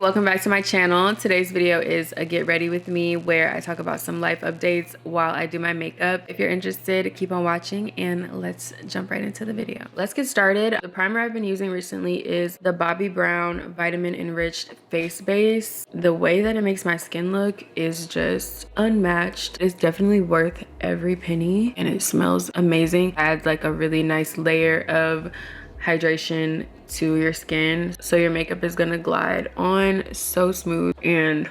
Welcome back to my channel. Today's video is a get ready with me where I talk about some life updates while I do my makeup. If you're interested, keep on watching and let's jump right into the video. Let's get started. The primer I've been using recently is the Bobbi Brown Vitamin Enriched Face Base. The way that it makes my skin look is just unmatched. It's definitely worth every penny and it smells amazing. Adds like a really nice layer of hydration to your skin, so your makeup is gonna glide on so smooth and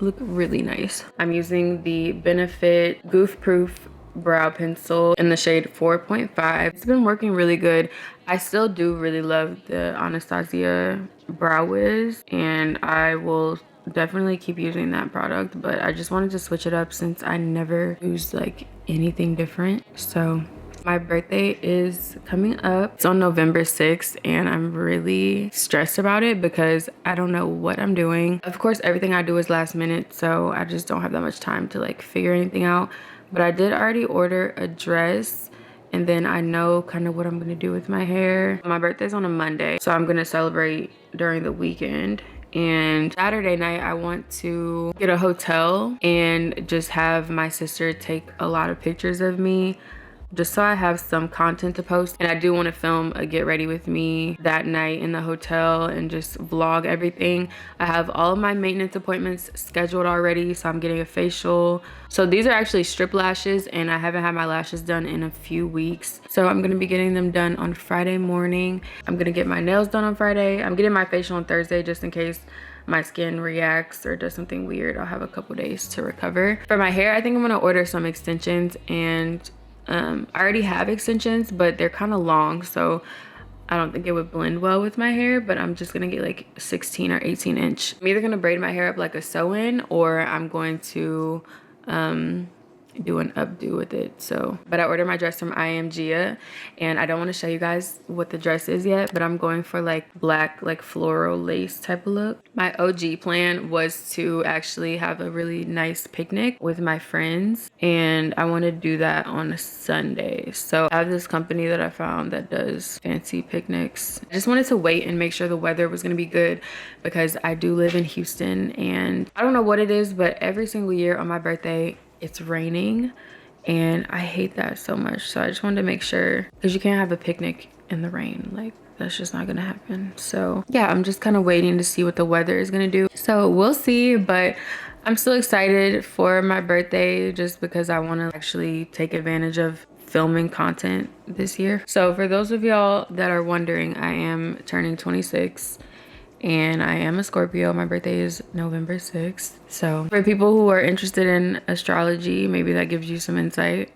look really nice. I'm using the Benefit Goof Proof brow pencil in the shade 4.5. It's been working really good. I still do really love the Anastasia Brow Wiz and I will definitely keep using that product, but I just wanted to switch it up since I never use like anything different. So my birthday is coming up. It's on November 6th and I'm really stressed about it because I don't know what I'm doing. Of course, everything I do is last minute, so I just don't have that much time to like figure anything out. But I did already order a dress and then I know kind of what I'm gonna do with my hair. My birthday's on a Monday, so I'm gonna celebrate during the weekend. And Saturday night, I want to get a hotel and just have my sister take a lot of pictures of me, just so I have some content to post. And I do want to film a get ready with me that night in the hotel and just vlog everything. I have all of my maintenance appointments scheduled already, so I'm getting a facial. So these are actually strip lashes and I haven't had my lashes done in a few weeks, so I'm gonna be getting them done on Friday morning. I'm gonna get my nails done on Friday. I'm getting my facial on Thursday just in case my skin reacts or does something weird. I'll have a couple days to recover. For my hair, I think I'm gonna order some extensions, and I already have extensions, but they're kind of long, so I don't think it would blend well with my hair, but I'm just gonna get like 16 or 18 inch. I'm either gonna braid my hair up like a sew-in or I'm going to do an updo with it. So, but I ordered my dress from Gia and I don't want to show you guys what the dress is yet, but I'm going for like black, like floral lace type of look. My OG plan was to actually have a really nice picnic with my friends and I want to do that on a Sunday. So I have this company that I found that does fancy picnics. I just wanted to wait and make sure the weather was going to be good because I do live in Houston and I don't know what it is, but every single year on my birthday it's raining and I hate that so much. So I just wanted to make sure, because you can't have a picnic in the rain, like that's just not gonna happen. So yeah, I'm just kind of waiting to see what the weather is gonna do, so we'll see. But I'm still excited for my birthday just because I want to actually take advantage of filming content this year. So for those of y'all that are wondering, I am turning 26 and I am a Scorpio. My birthday is November 6th. So for people who are interested in astrology, maybe that gives you some insight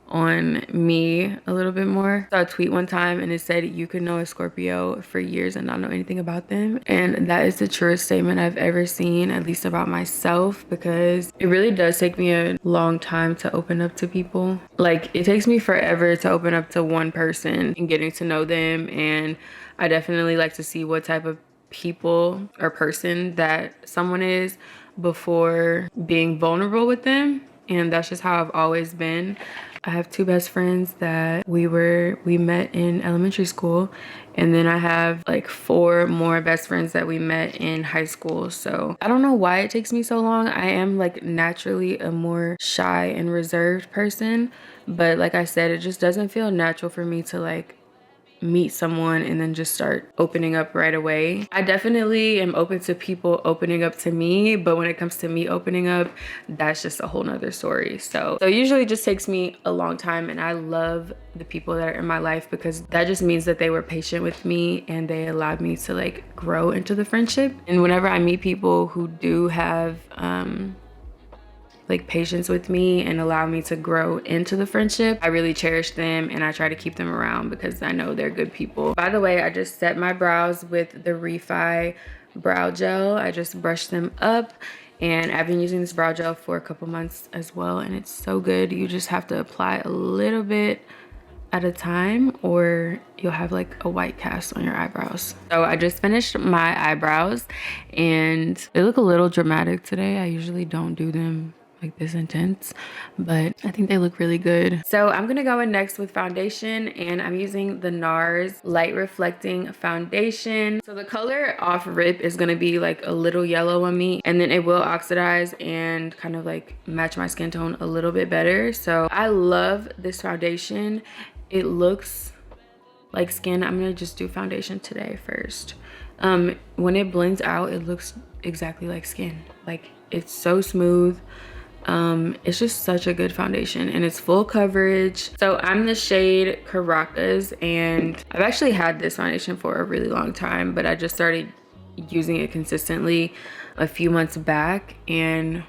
on me a little bit more. I saw a tweet one time and it said you could know a Scorpio for years and not know anything about them. And that is the truest statement I've ever seen, at least about myself, because it really does take me a long time to open up to people. Like it takes me forever to open up to one person and getting to know them. And I definitely like to see what type of people or person that someone is before being vulnerable with them, and that's just how I've always been. I have two best friends that we met in elementary school, and then I have like 4 more best friends that we met in high school. So I don't know why it takes me so long. I am like naturally a more shy and reserved person, but like I said, it just doesn't feel natural for me to like meet someone and then just start opening up right away. I definitely am open to people opening up to me, but when it comes to me opening up, that's just a whole nother story. So it usually just takes me a long time, and I love the people that are in my life because that just means that they were patient with me and they allowed me to like grow into the friendship. And whenever I meet people who do have like patience with me and allow me to grow into the friendship, I really cherish them and I try to keep them around because I know they're good people. By the way, I just set my brows with the Refi brow gel. I just brushed them up and I've been using this brow gel for a couple months as well, and it's so good. You just have to apply a little bit at a time or you'll have like a white cast on your eyebrows. So I just finished my eyebrows and they look a little dramatic today. I usually don't do them like this intense, but I think they look really good. So I'm gonna go in next with foundation, and I'm using the NARS Light Reflecting Foundation. So the color off rip is gonna be like a little yellow on me, and then it will oxidize and kind of like match my skin tone a little bit better. So I love this foundation. It looks like skin. I'm gonna just do foundation today first. When it blends out, it looks exactly like skin. Like, it's so smooth. It's just such a good foundation, and it's full coverage. So I'm the shade Caracas, and I've actually had this foundation for a really long time, but I just started using it consistently a few months back, and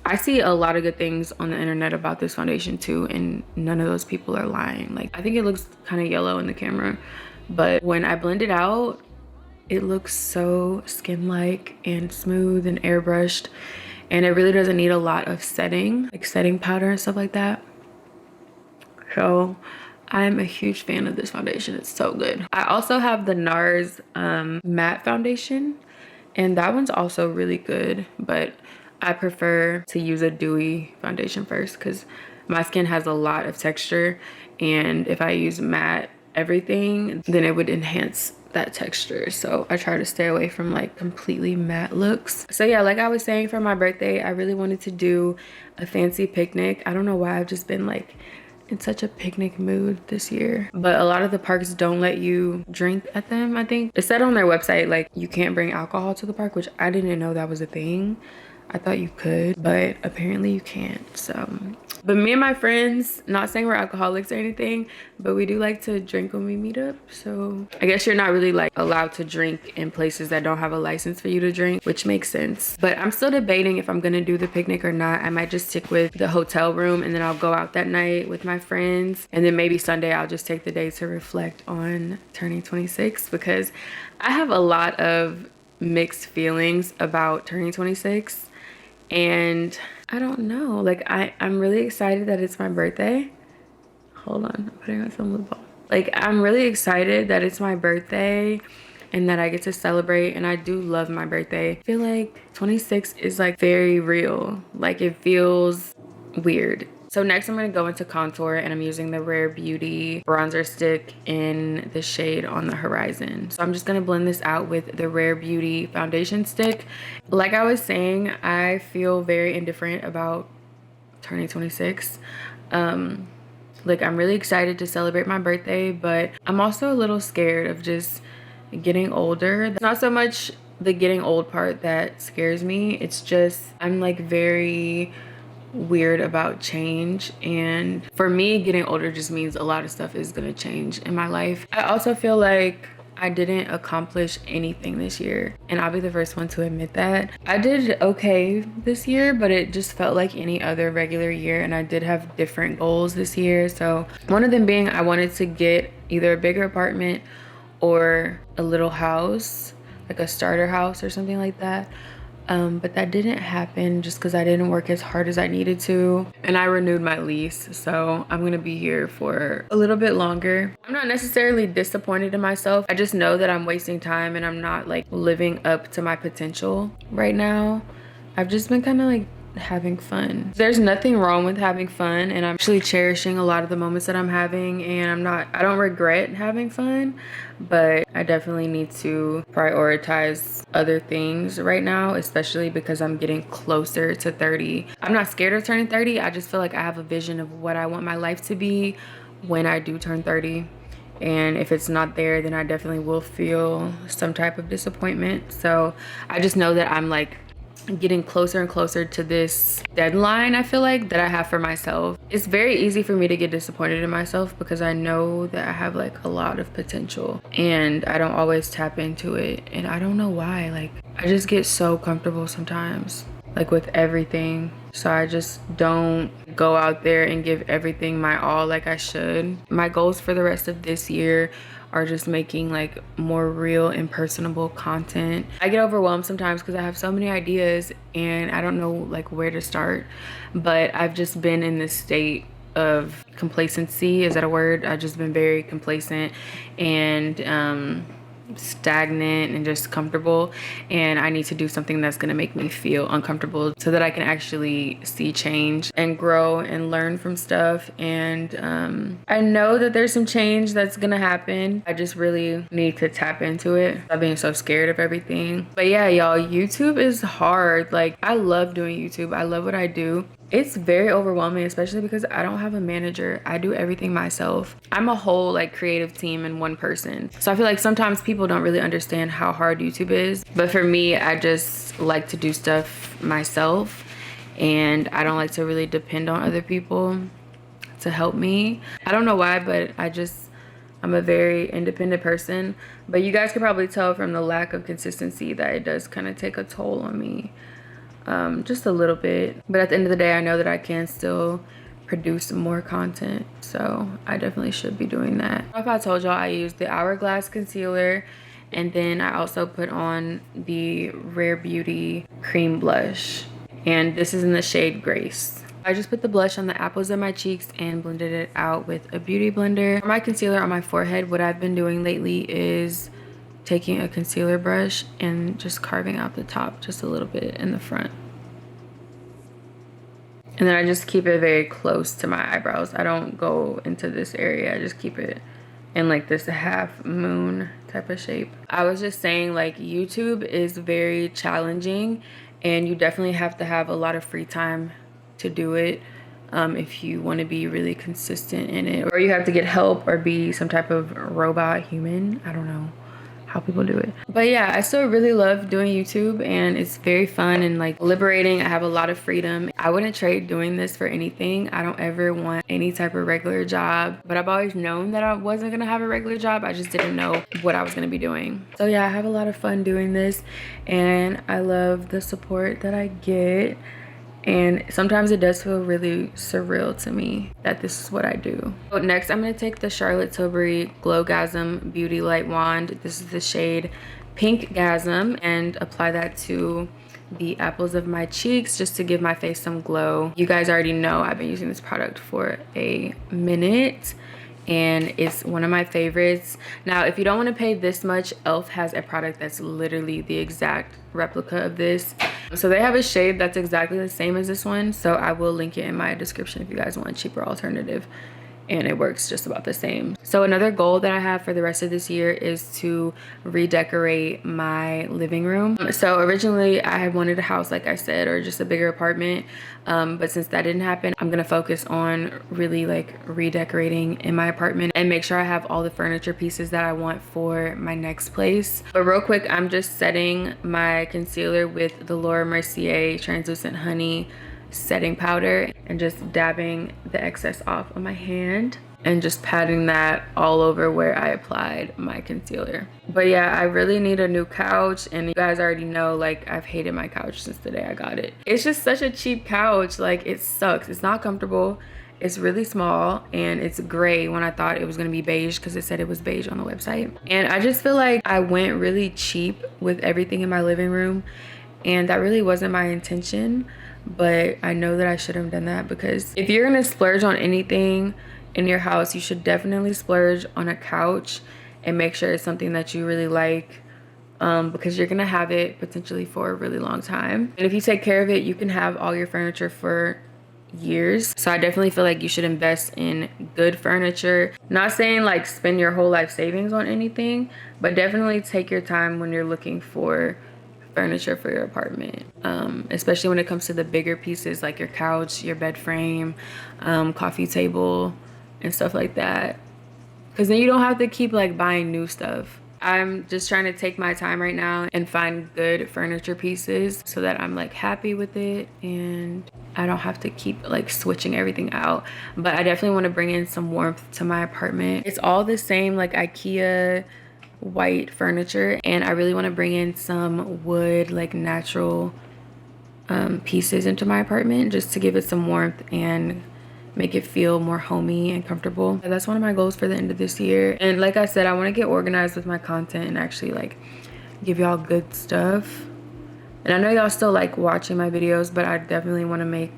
I see a lot of good things on the internet about this foundation too, and none of those people are lying. Like, I think it looks kind of yellow in the camera, but when I blend it out, it looks so skin-like and smooth and airbrushed, and it really doesn't need a lot of setting, like setting powder and stuff like that. So I'm a huge fan of this foundation. It's so good. I also have the NARS matte foundation, and that one's also really good, but I prefer to use a dewy foundation first because my skin has a lot of texture, and if I use matte everything, then it would enhance that texture. So I try to stay away from like completely matte looks. So yeah, like I was saying, for my birthday, I really wanted to do a fancy picnic. I don't know why, I've just been like in such a picnic mood this year, but a lot of the parks don't let you drink at them. I think it said on their website like you can't bring alcohol to the park, which I didn't know that was a thing. I thought you could, but apparently you can't. So, but me and my friends, not saying we're alcoholics or anything, but we do like to drink when we meet up. So I guess you're not really like allowed to drink in places that don't have a license for you to drink, which makes sense. But I'm still debating if I'm gonna do the picnic or not. I might just stick with the hotel room, and then I'll go out that night with my friends, and then maybe Sunday I'll just take the day to reflect on turning 26, because I have a lot of mixed feelings about turning 26. And I don't know, like I'm really excited that it's my birthday. Hold on, I'm putting on some lip balm. Like, I'm really excited that it's my birthday and that I get to celebrate, and I do love my birthday. I feel like 26 is like very real. Like, it feels weird. So next I'm going to go into contour, and I'm using the Rare Beauty bronzer stick in the shade On the Horizon. So I'm just going to blend this out with the Rare Beauty foundation stick. Like I was saying, I feel very indifferent about turning 26. Like, I'm really excited to celebrate my birthday, but I'm also a little scared of just getting older. It's not so much the getting old part that scares me. It's just I'm like very weird about change, and for me, getting older just means a lot of stuff is gonna change in my life. I also feel like I didn't accomplish anything this year, and I'll be the first one to admit that. I did okay this year, but it just felt like any other regular year, and I did have different goals this year. So one of them being I wanted to get either a bigger apartment or a little house, like a starter house or something like that. But that didn't happen just because I didn't work as hard as I needed to, and I renewed my lease, so I'm gonna be here for a little bit longer. I'm not necessarily disappointed in myself. I just know that I'm wasting time and I'm not like living up to my potential right now. I've just been kind of like having fun. There's nothing wrong with having fun, and I'm actually cherishing a lot of the moments that I'm having, and I don't regret having fun, but I definitely need to prioritize other things right now, especially because I'm getting closer to 30. I'm not scared of turning 30. I just feel like I have a vision of what I want my life to be when I do turn 30. And if it's not there, then I definitely will feel some type of disappointment. So I just know that I'm like getting closer and closer to this deadline, I feel like, that I have for myself. It's very easy for me to get disappointed in myself because I know that I have like a lot of potential, and I don't always tap into it, and I don't know why. Like, I just get so comfortable sometimes, like with everything. So I just don't go out there and give everything my all like I should. My goals for the rest of this year are just making like more real and personable content. I get overwhelmed sometimes because I have so many ideas and I don't know like where to start, but I've just been in this state of complacency. Is that a word? I've just been very complacent, and stagnant and just comfortable, and I need to do something that's going to make me feel uncomfortable so that I can actually see change and grow and learn from stuff. And I know that there's some change that's gonna happen. I just really need to tap into it. Stop being so scared of everything. But yeah, y'all, YouTube is hard. Like, I love doing YouTube. I love what I do. It's very overwhelming, especially because I don't have a manager. I do everything myself. I'm a whole like creative team in one person. So I feel like sometimes people don't really understand how hard YouTube is. But for me, I just like to do stuff myself, and I don't like to really depend on other people to help me. I don't know why, but I'm a very independent person. But you guys can probably tell from the lack of consistency that it does kind of take a toll on me. Just a little bit, but at the end of the day, I know that I can still produce more content, so I definitely should be doing that. If I told y'all, I used the Hourglass concealer, and then I also put on the Rare Beauty cream blush, and this is in the shade Grace. I just put the blush on the apples of my cheeks and blended it out with a beauty blender. For my concealer on my forehead, what I've been doing lately is taking a concealer brush and just carving out the top just a little bit in the front. And then I just keep it very close to my eyebrows. I don't go into this area. I just keep it in like this half moon type of shape. I was just saying, like, YouTube is very challenging, and you definitely have to have a lot of free time to do it. If you want to be really consistent in it, or you have to get help or be some type of robot human. I don't know how people do it, but yeah, I still really love doing YouTube, and it's very fun and like liberating. I have a lot of freedom. I wouldn't trade doing this for anything. I don't ever want any type of regular job, but I've always known that I wasn't gonna have a regular job. I just didn't know what I was gonna be doing. So yeah, I have a lot of fun doing this, and I love the support that I get. And sometimes it does feel really surreal to me that this is what I do. So next, I'm going to take the Charlotte Tilbury Glowgasm Beauty Light Wand. This is the shade Pink Gasm, and apply that to the apples of my cheeks just to give my face some glow. You guys already know I've been using this product for a minute, and it's one of my favorites. Now, if you don't want to pay this much, e.l.f. has a product that's literally the exact replica of this. So they have a shade that's exactly the same as this one, so I will link it in my description if you guys want a cheaper alternative, and it works just about the same. So another goal that I have for the rest of this year is to redecorate my living room. So originally I had wanted a house, like I said, or just a bigger apartment, but since that didn't happen, I'm gonna focus on really like redecorating in my apartment and make sure I have all the furniture pieces that I want for my next place. But real quick, I'm just setting my concealer with the Laura Mercier Translucent Honey setting powder and just dabbing the excess off of my hand and just patting that all over where I applied my concealer. But yeah, I really need a new couch, and you guys already know, like, I've hated my couch since the day I got it. It's just such a cheap couch. Like, it sucks. It's not comfortable. It's really small, and it's gray when I thought it was gonna be beige because it said it was beige on the website. And I just feel like I went really cheap with everything in my living room, and that really wasn't my intention. But I know that I shouldn't have done that, because if you're gonna splurge on anything in your house, you should definitely splurge on a couch and make sure it's something that you really like, because you're gonna have it potentially for a really long time. And if you take care of it, you can have all your furniture for years. So I definitely feel like you should invest in good furniture. Not saying like spend your whole life savings on anything, but definitely take your time when you're looking for furniture for your apartment, especially when it comes to the bigger pieces like your couch, your bed frame, coffee table, and stuff like that, because then you don't have to keep like buying new stuff. I'm just trying to take my time right now and find good furniture pieces so that I'm like happy with it and I don't have to keep like switching everything out. But I definitely want to bring in some warmth to my apartment. It's all the same like IKEA white furniture, and I really want to bring in some wood, like natural pieces into my apartment just to give it some warmth and make it feel more homey and comfortable. That's one of my goals for the end of this year. And like I said, I want to get organized with my content and actually like give y'all good stuff. And I know y'all still like watching my videos, but I definitely want to make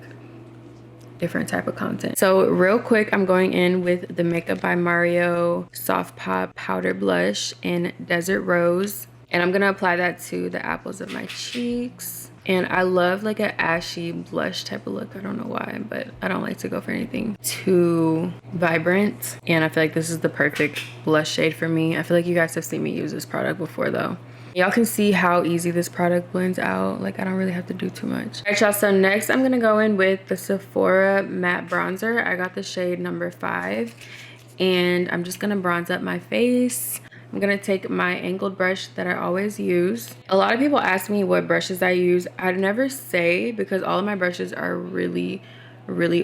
different type of content. So real quick, I'm going in with the Makeup by Mario Soft Pop Powder Blush in Desert Rose. And I'm gonna apply that to the apples of my cheeks. And I love like an ashy blush type of look. I don't know why, but I don't like to go for anything too vibrant. And I feel like this is the perfect blush shade for me. I feel like you guys have seen me use this product before though. Y'all can see how easy this product blends out. Like I don't really have to do too much. All right, y'all, so next I'm gonna go in with the Sephora Matte Bronzer. I got the shade number 5. And I'm just gonna bronze up my face. I'm gonna take my angled brush that I always use. A lot of people ask me what brushes I use. I'd never say because all of my brushes are really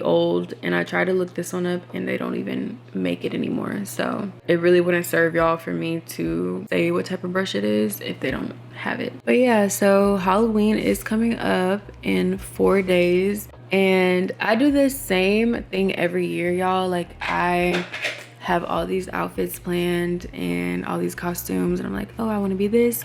old, and I try to look this one up and they don't even make it anymore. So it really wouldn't serve y'all for me to say what type of brush it is if they don't have it. But yeah, so Halloween is coming up in 4 days and I do the same thing every year, y'all. Like I have all these outfits planned and all these costumes and I'm like, oh, I want to be this,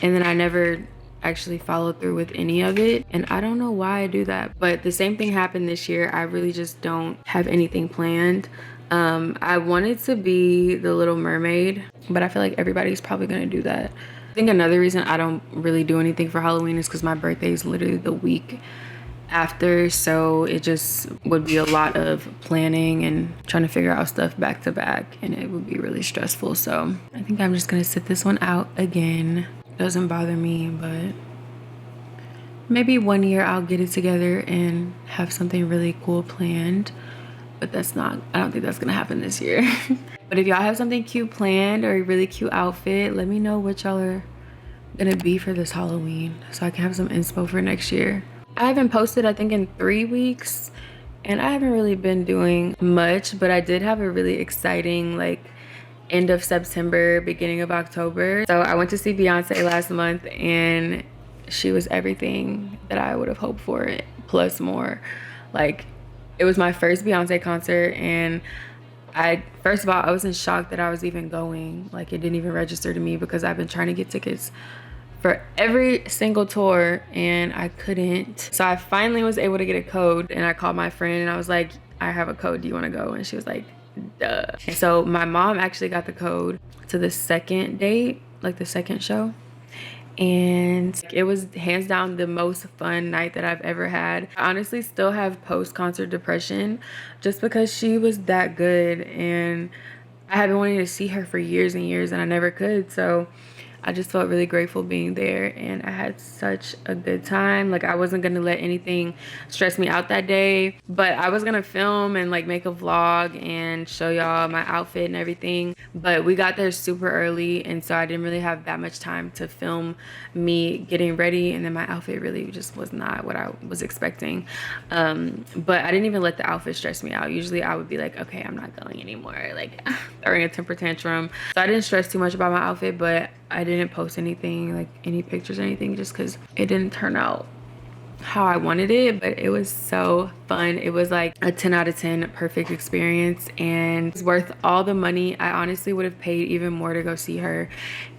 and then I never actually follow through with any of it, and I don't know why I do that. But the same thing happened this year. I really just don't have anything planned. I wanted to be the Little Mermaid, but I feel like everybody's probably gonna do that. I think another reason I don't really do anything for Halloween is because my birthday is literally the week after, so it just would be a lot of planning and trying to figure out stuff back to back, and it would be really stressful. So I think I'm just gonna sit this one out again. Doesn't bother me, but maybe one year I'll get it together and have something really cool planned, but I don't think that's gonna happen this year. But if y'all have something cute planned or a really cute outfit, let me know what y'all are gonna be for this Halloween so I can have some inspo for next year. I haven't posted I think in 3 weeks and I haven't really been doing much, but I did have a really exciting like end of September, beginning of October. So I went to see Beyonce last month and she was everything that I would have hoped for, plus more. Like it was my first Beyonce concert, and first of all, I was in shock that I was even going. Like it didn't even register to me because I've been trying to get tickets for every single tour and I couldn't. So I finally was able to get a code, and I called my friend and I was like, I have a code, do you want to go? And she was like, duh. And so my mom actually got the code to the second date, like the second show, and it was hands down the most fun night that I've ever had. I honestly still have post-concert depression just because she was that good, and I have been wanting to see her for years and years and I never could. So I just felt really grateful being there, and I had such a good time. Like I wasn't gonna let anything stress me out that day, but I was gonna film and like make a vlog and show y'all my outfit and everything. But we got there super early, and so I didn't really have that much time to film me getting ready, and then my outfit really just was not what I was expecting. But I didn't even let the outfit stress me out. Usually I would be like, okay, I'm not going anymore, like throwing a temper tantrum. So I didn't stress too much about my outfit, but I didn't post anything, like any pictures or anything, just because it didn't turn out how I wanted it. But it was so fun. It was like a 10 out of 10 perfect experience, and it's worth all the money. I honestly would have paid even more to go see her,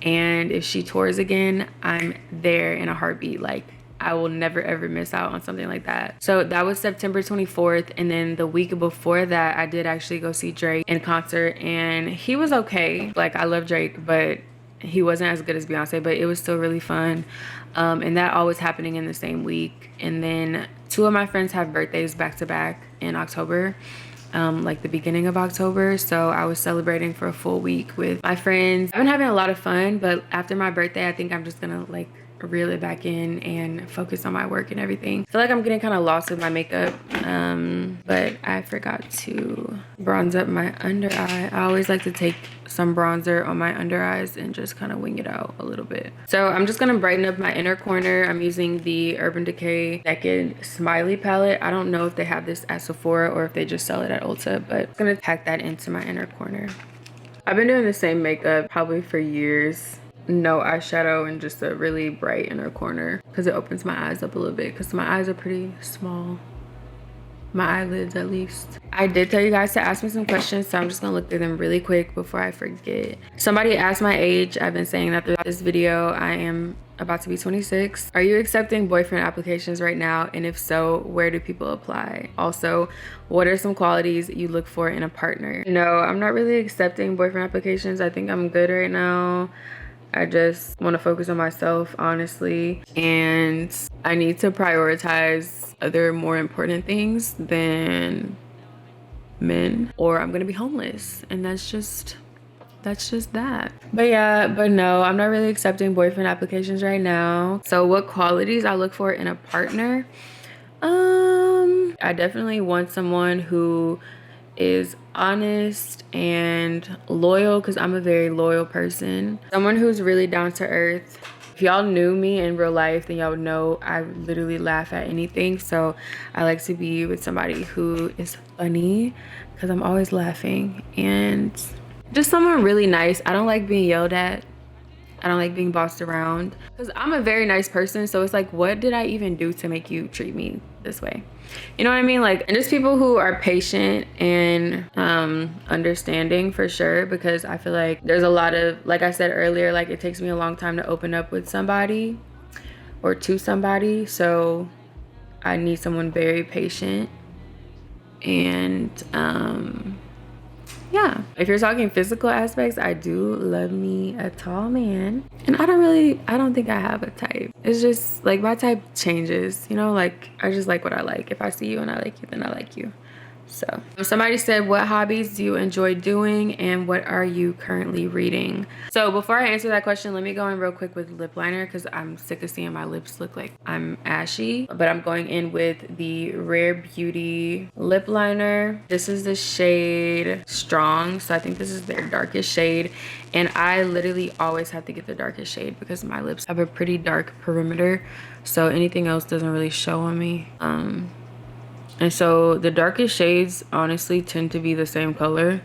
and if she tours again, I'm there in a heartbeat. Like I will never ever miss out on something like that. So that was September 24th, and then the week before that I did actually go see Drake in concert, and he was okay. Like I love Drake, but he wasn't as good as Beyonce, but it was still really fun. And that all was happening in the same week. And then 2 of my friends have birthdays back to back in October, like the beginning of October. So I was celebrating for a full week with my friends. I've been having a lot of fun, but after my birthday, I think I'm just gonna like reel it back in and focus on my work and everything. I feel like I'm getting kind of lost with my makeup, but I forgot to bronze up my under eye. I always like to take some bronzer on my under eyes and just kind of wing it out a little bit. So I'm just gonna brighten up my inner corner. I'm using the Urban Decay Naked Smiley palette. I don't know if they have this at Sephora or if they just sell it at Ulta, but I'm gonna pack that into my inner corner. I've been doing the same makeup probably for years. No eyeshadow and just a really bright inner corner because it opens my eyes up a little bit, because my eyes are pretty small, my eyelids at least. I did tell you guys to ask me some questions, so I'm just gonna look through them really quick before I forget. Somebody asked my age. I've been saying that throughout this video. I am about to be 26. Are you accepting boyfriend applications right now? And if so, where do people apply? Also, what are some qualities you look for in a partner? No, I'm not really accepting boyfriend applications. I think I'm good right now. I just want to focus on myself, honestly. And I need to prioritize other more important things than men, or I'm gonna be homeless. And that's just that. But yeah, but no, I'm not really accepting boyfriend applications right now. So what qualities I look for in a partner? I definitely want someone who is honest and loyal, because I'm a very loyal person. Someone who's really down to earth. If y'all knew me in real life, then y'all would know I literally laugh at anything. So I like to be with somebody who is funny, because I'm always laughing. And just someone really nice. I don't like being yelled at. I don't like being bossed around, because I'm a very nice person. So it's like, what did I even do to make you treat me this way? You know what I mean? Like, and just people who are patient and understanding, for sure, because I feel like there's a lot of, like I said earlier, like it takes me a long time to open up with somebody or to somebody. So I need someone very patient. And yeah, if you're talking physical aspects, I do love me a tall man. And I don't think I have a type. It's just like my type changes, you know, like I just like what I like. If I see you and I like you, then I like you. So somebody said, what hobbies do you enjoy doing and what are you currently reading? So before I answer that question, let me go in real quick with lip liner, because I'm sick of seeing my lips look like I'm ashy. But I'm going in with the Rare Beauty lip liner. This is the shade Strong. So I think this is their darkest shade. And I literally always have to get the darkest shade because my lips have a pretty dark perimeter. So anything else doesn't really show on me. And so the darkest shades honestly tend to be the same color,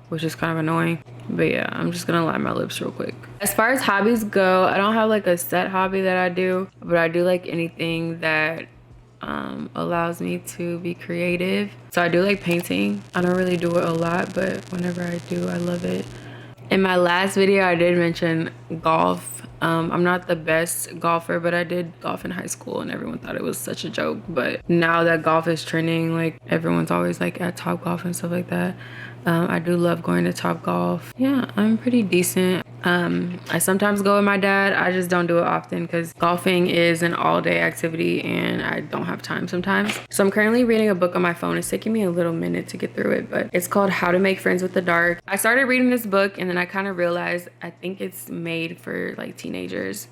which is kind of annoying. But yeah, I'm just gonna line my lips real quick. As far as hobbies go, I don't have like a set hobby that I do, but I do like anything that allows me to be creative. So I do like painting. I don't really do it a lot, but whenever I do, I love it. In my last video, I did mention golf. I'm not the best golfer, but I did golf in high school and everyone thought it was such a joke. But now that golf is trending, like everyone's always like at Top Golf and stuff like that. I do love going to Top Golf. Yeah, I'm pretty decent. I sometimes go with my dad. I just don't do it often because golfing is an all-day activity and I don't have time sometimes. So I'm currently reading a book on my phone. It's taking me a little minute to get through it, but it's called How to Make Friends with the Dark. I started reading this book and then I kind of realized I think it's made for like teenagers.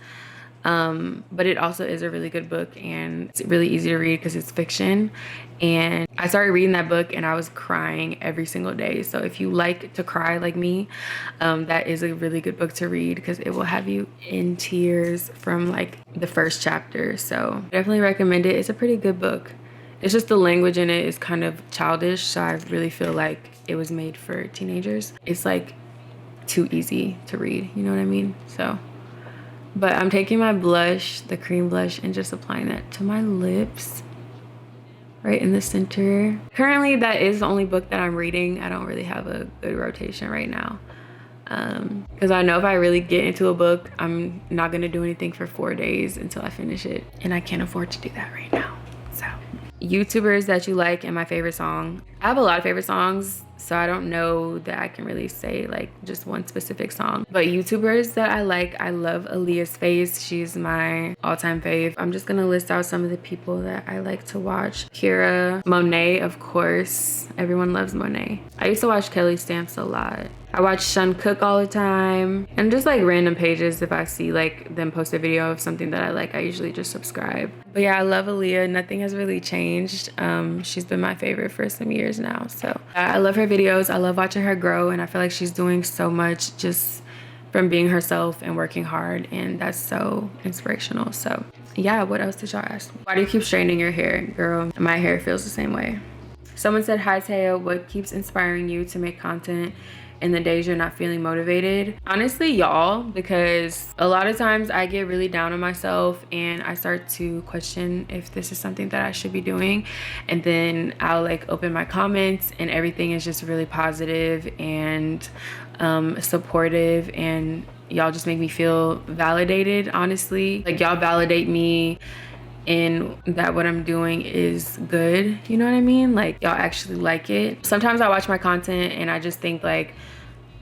But it also is a really good book and it's really easy to read because it's fiction. And I started reading that book and I was crying every single day. So if you like to cry like me, that is a really good book to read because it will have you in tears from like the first chapter. So definitely recommend it. It's a pretty good book. It's just the language in it is kind of childish. So I really feel like it was made for teenagers. It's like too easy to read, you know what I mean? So, but I'm taking my blush, the cream blush, and just applying that to my lips right in the center. Currently, that is the only book that I'm reading. I don't really have a good rotation right now. Because I know if I really get into a book, I'm not going to do anything for 4 days until I finish it. And I can't afford to do that right now. So, YouTubers that you like and my favorite song. I have a lot of favorite songs, so I don't know that I can really say like just one specific song. But YouTubers that I like, I love Aaliyah's Face. She's my all-time fave. I'm just gonna list out some of the people that I like to watch. Kira, Monet, of course. Everyone loves Monet. I used to watch Kelly Stamps a lot. I watch Shun Cook all the time. And just like random pages, if I see like them post a video of something that I like, I usually just subscribe. But yeah, I love Aaliyah. Nothing has really changed. She's been my favorite for some years now. So I love her videos. I love watching her grow. And I feel like she's doing so much just from being herself and working hard. And that's so inspirational. So yeah, what else did y'all ask? Why do you keep straightening your hair? Girl, my hair feels the same way. Someone said, hi Taya, what keeps inspiring you to make content in the days you're not feeling motivated? Honestly, y'all, because a lot of times I get really down on myself and I start to question if this is something that I should be doing. And then I'll like open my comments and everything is just really positive and supportive, and y'all just make me feel validated. Honestly, like y'all validate me in that what I'm doing is good, you know what I mean? Like y'all actually like it. Sometimes I watch my content and I just think like,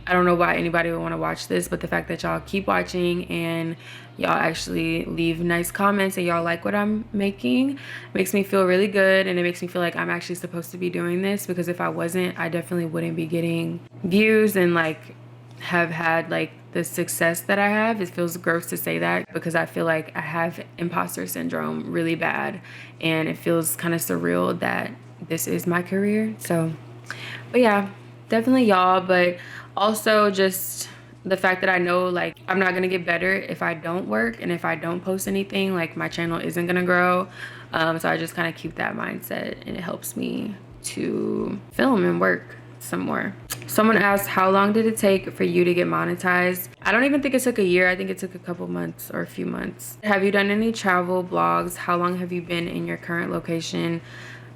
I don't know why anybody would want to watch this, but the fact that y'all keep watching and y'all actually leave nice comments and y'all like what I'm making makes me feel really good, and it makes me feel like I'm actually supposed to be doing this, because if I wasn't, I definitely wouldn't be getting views and like have had like the success that I have. It feels gross to say that because I feel like I have imposter syndrome really bad, and it feels kind of surreal that this is my career. So, but yeah, definitely y'all, but also just the fact that I know like I'm not gonna get better if I don't work, and if I don't post anything, like my channel isn't gonna grow. So I just kind of keep that mindset, and it helps me to film and work some more. Someone asked, how long did it take for you to get monetized? I don't even think it took a year. I think it took a couple months or a few months. Have you done any travel blogs? How long have you been in your current location?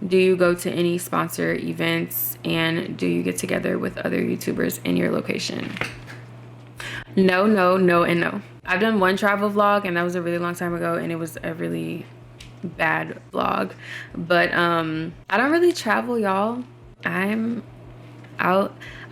Do you go to any sponsor events? And do you get together with other YouTubers in your location? No, no, no, and no. I've done one travel vlog, and that was a really long time ago, and it was a really bad vlog. But I don't really travel, y'all. I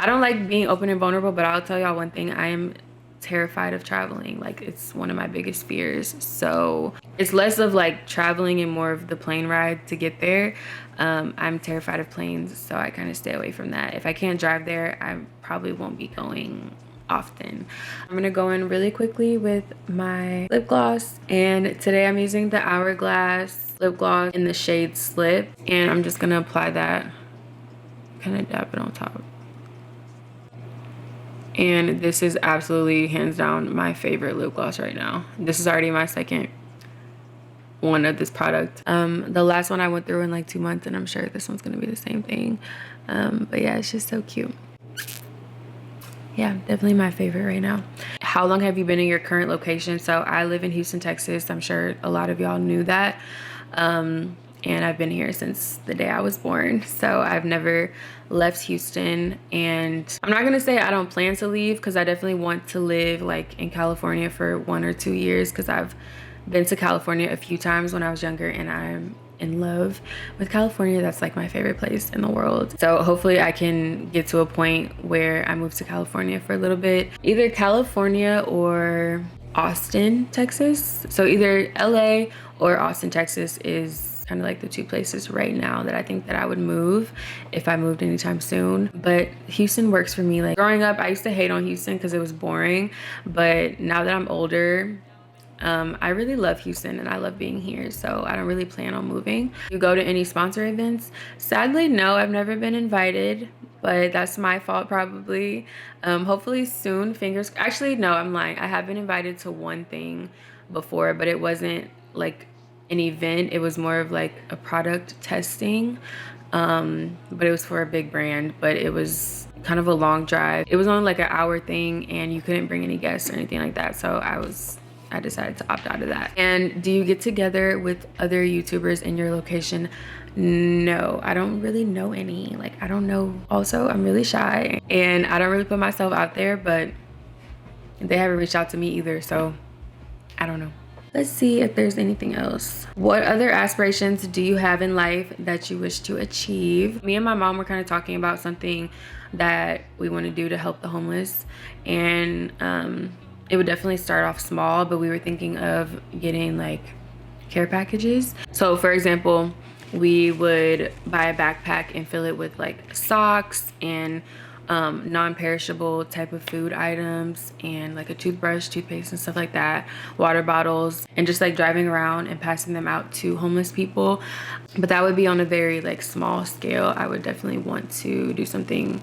don't like being open and vulnerable, but I'll tell y'all one thing. I am terrified of traveling. Like, it's one of my biggest fears. So it's less of like traveling and more of the plane ride to get there. I'm terrified of planes, so I kind of stay away from that. If I can't drive there, I probably won't be going often. I'm gonna go in really quickly with my lip gloss, and today I'm using the Hourglass lip gloss in the shade Slip, and I'm just gonna apply that, kind of dab it on top. And this is absolutely hands down my favorite lip gloss right now. This is already my second one of this product. The last one I went through in like 2 months, and I'm sure this one's gonna be the same thing. But yeah, it's just so cute. Yeah, definitely my favorite right now. How long have you been in your current location? So I live in Houston, Texas. I'm sure a lot of y'all knew that. And I've been here since the day I was born. So I've never left Houston, and I'm not gonna say I don't plan to leave, because I definitely want to live like in California for 1 or 2 years, because I've been to California a few times when I was younger, and I'm in love with California. That's like my favorite place in the world. So hopefully I can get to a point where I move to California for a little bit, either California or Austin, Texas. So either LA or Austin, Texas is kind of like the 2 places right now that I think that I would move if I moved anytime soon. But Houston works for me. Like growing up, I used to hate on Houston because it was boring, but now that I'm older, I really love Houston and I love being here, so I don't really plan on moving. You go to any sponsor events? Sadly, no, I've never been invited, but that's my fault probably. Hopefully soon, fingers. Actually, no, I'm lying. I have been invited to one thing before, but it wasn't like an event. It was more of like a product testing, but it was for a big brand, but it was kind of a long drive. It was only like an hour thing, and you couldn't bring any guests or anything like that, so I decided to opt out of that. And do you get together with other YouTubers in your location? No, I don't really know any. Like, I don't know. Also, I'm really shy and I don't really put myself out there, but they haven't reached out to me either, so I don't know. Let's see if there's anything else. What other aspirations do you have in life that you wish to achieve? Me and my mom were kind of talking about something that we want to do to help the homeless, and it would definitely start off small, but we were thinking of getting like care packages. So for example, we would buy a backpack and fill it with like socks and non-perishable type of food items, and like a toothbrush, toothpaste and stuff like that, water bottles, and just like driving around and passing them out to homeless people. But that would be on a very like small scale. I would definitely want to do something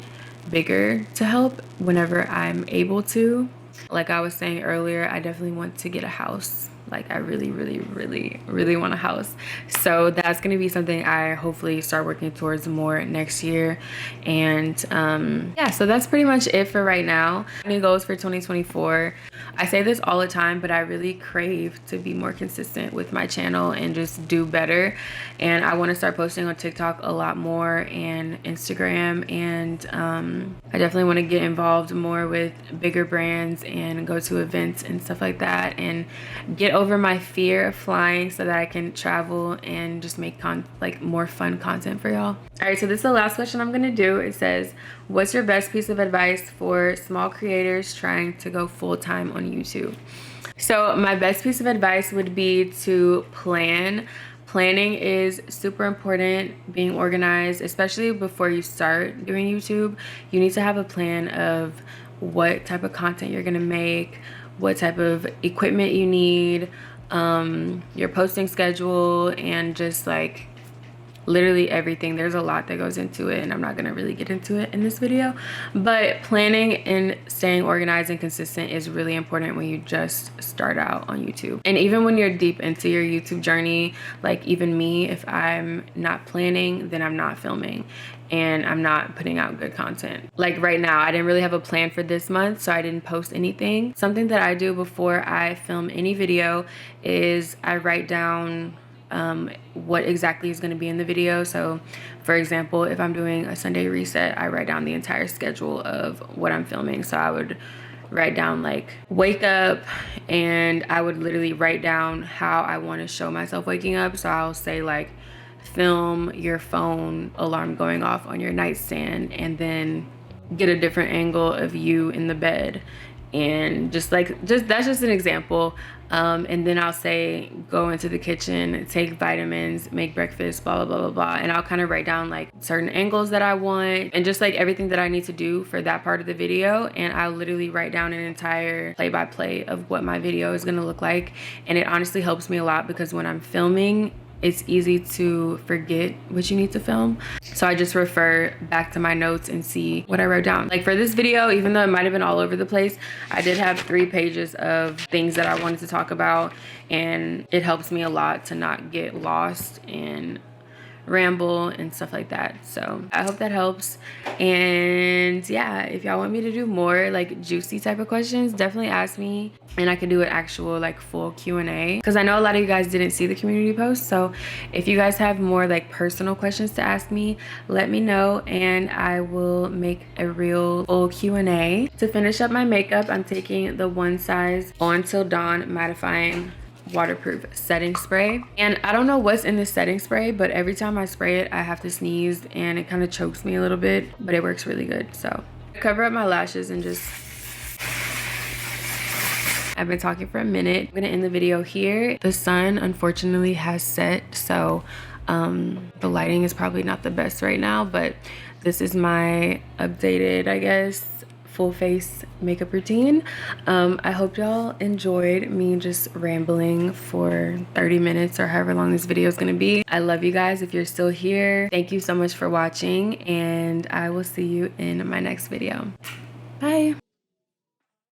bigger to help whenever I'm able to. Like I was saying earlier, I definitely want to get a house Like I really want a house. So that's gonna be something I hopefully start working towards more next year. And yeah, so that's pretty much it for right now. New goals for 2024. I say this all the time, but I really crave to be more consistent with my channel and just do better. And I want to start posting on TikTok a lot more and Instagram, and I definitely want to get involved more with bigger brands and go to events and stuff like that, and get over my fear of flying so that I can travel and just make like more fun content for y'all. All right, so this is the last question I'm gonna do. It says, what's your best piece of advice for small creators trying to go full-time on YouTube? So my best piece of advice would be to plan. Planning is super important, being organized, especially before you start doing YouTube. You need to have a plan of what type of content you're gonna make, what type of equipment you need, your posting schedule, and just like literally everything. There's a lot that goes into it, and I'm not gonna really get into it in this video, but planning and staying organized and consistent is really important when you just start out on YouTube. And even when you're deep into your YouTube journey, like even me, if I'm not planning, then I'm not filming and I'm not putting out good content. Like right now, I didn't really have a plan for this month, so I didn't post anything. Something that I do before I film any video is I write down what exactly is going to be in the video. So for example, if I'm doing a Sunday reset, I write down the entire schedule of what I'm filming. So I would write down like wake up, and I would literally write down how I want to show myself waking up. So I'll say like film your phone alarm going off on your nightstand, and then get a different angle of you in the bed, and just that's just an example. And then I'll say go into the kitchen, take vitamins, make breakfast, blah blah blah blah blah, and I'll kind of write down like certain angles that I want and just like everything that I need to do for that part of the video. And I'll literally write down an entire play-by-play of what my video is going to look like. And it honestly helps me a lot, because when I'm filming, it's easy to forget what you need to film. So I just refer back to my notes and see what I wrote down. Like for this video, even though it might have been all over the place, I did have 3 pages of things that I wanted to talk about, and it helps me a lot to not get lost and ramble and stuff like that. So I hope that helps. And yeah, if y'all want me to do more like juicy type of questions, definitely ask me, and I can do an actual like full Q&A, because I know a lot of you guys didn't see the community post. So if you guys have more like personal questions to ask me, let me know and I will make a real full Q&A. To finish up my makeup, I'm taking the One Size On Till Dawn mattifying waterproof setting spray, and I don't know what's in this setting spray, but every time I spray it I have to sneeze and it kind of chokes me a little bit, but it works really good. So cover up my lashes and just, I've been talking for a minute. I'm gonna end the video here. The sun unfortunately has set, so the lighting is probably not the best right now, but this is my updated, I guess, full face makeup routine. I hope y'all enjoyed me just rambling for 30 minutes or however long this video is gonna be. I love you guys if you're still here. Thank you so much for watching, and I will see you in my next video. Bye.